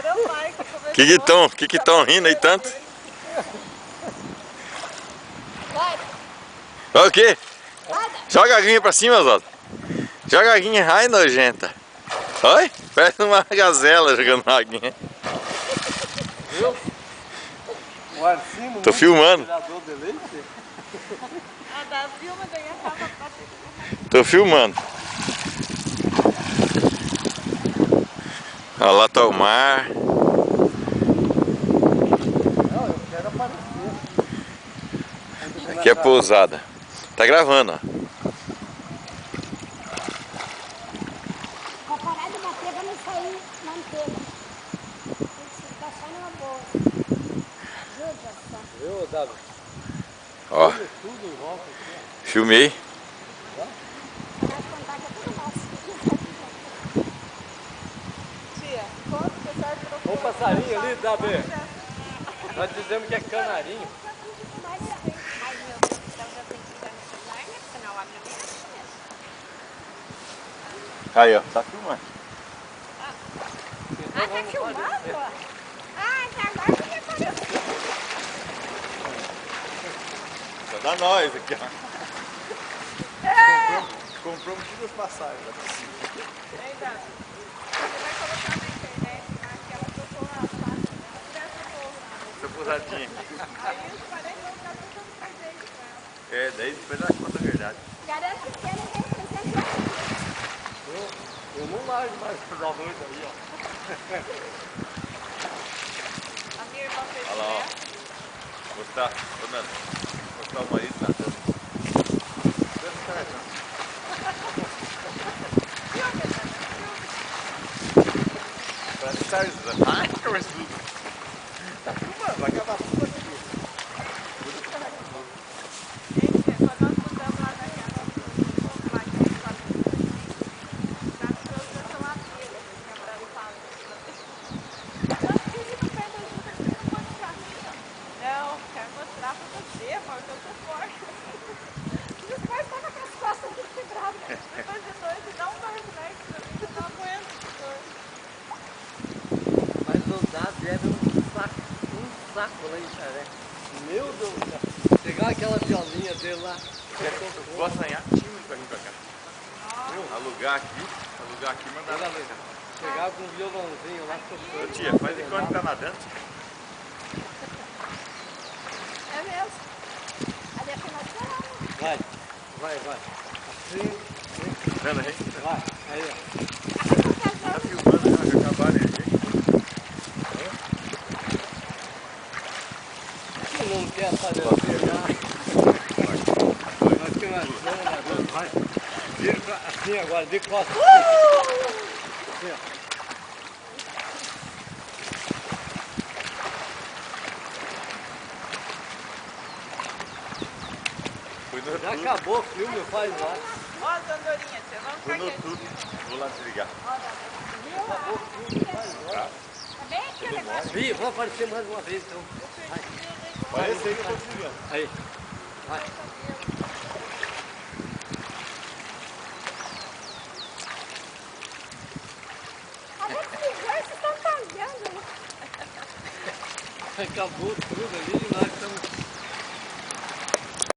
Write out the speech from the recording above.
Agora o Maico começou. Que tão rindo aí tanto? Vai. Vai o quê? Nada. Joga a aguinha pra cima, Oswaldo. Joga a aguinha, ai nojenta. Oi? Parece uma gazela jogando a aguinha. Viu? O Arcimo, Tô filmando. tirador de leite. A da Vilma daí acaba batendo. Tô filmando. Olha lá tá o mar. Não, eu quero aparecer. Aqui é a pousada. Tá gravando, ó. Pra parar de bater, vamos sair manteiga. Tá só numa boa. Judia só. Viu, Davi? Ó, Tudo em volta aqui, filmei. Vai contar que é tudo nosso. Tia, quanto que você trocou? ó. O passarinho ali, Davi. Nós dizemos que é canarinho. Mas, ai meu Deus do céu, já tem que ficar no celular, né? Porque senão a minha mesmo. Aí, ó, tá filmando. Ah, tá filmando? Ah, tá agora que apareceu. Só dá nós aqui, ó. Compramos todas as passagens. Ei, Davi, você vai colocar na internet aquela que eu tô na faixa dessa pousada. Essa pousadinha aqui. Aí eu parei de colocar tudo no presente com ela. É, daí depois ela conta a verdade. Garanto que ele representa. Eu não largo mais os dois aí, ó. A minha irmã fez Olha lá, ó. isso. Mostrar, ô Nando, mostrar o marido nadando. Parece Tarzan. Ai, que cabeçudo. Tá filmando, vai acabar tudo aqui. Gente, quando nós mudamos lá da casa, lá que a gente fala assim, já trouxe essa ladeira que a Brava fala. Eu fiz no pé da junta que você não pode mostrar. Não, quero mostrar pra você, amor, que eu tô forte. E os pais estavam com as costas tudo quebradas. Depois de noite, dá um marflex pra mim, que eu não aguento essa dor. Mas o Davi era um saco lá em Xaré. Meu Deus do céu. Pegar aquela violinha dele lá. Vou assanhar time pra vir pra cá. Alugar aqui e mandar lá. Chegar com um violãozinho lá. Ô tia, faz de conta que tá nadando. É mesmo. A definição. Vai. Assim. Vendo aí? Vai. Aí, ó. Tá filmando já, já acabaram a energia. Tu não quer aparecer lá. Nós temos uma zona, vai. Vira assim agora, de costas. Assim, ó. Fui no Já tudo. acabou o filme, faz lá. Ó as andorinhas, tia, vamos Fui ficar no quietinho. tudo. Vou lá desligar. Acabou o filme, faz lá. Tá bem aqui o negócio. Ih, vamos aparecer mais uma vez então. Parece aí que eu tô desligando. Aí. Vai. Olha que vocês estão fazendo. Acabou tudo ali e nós estamos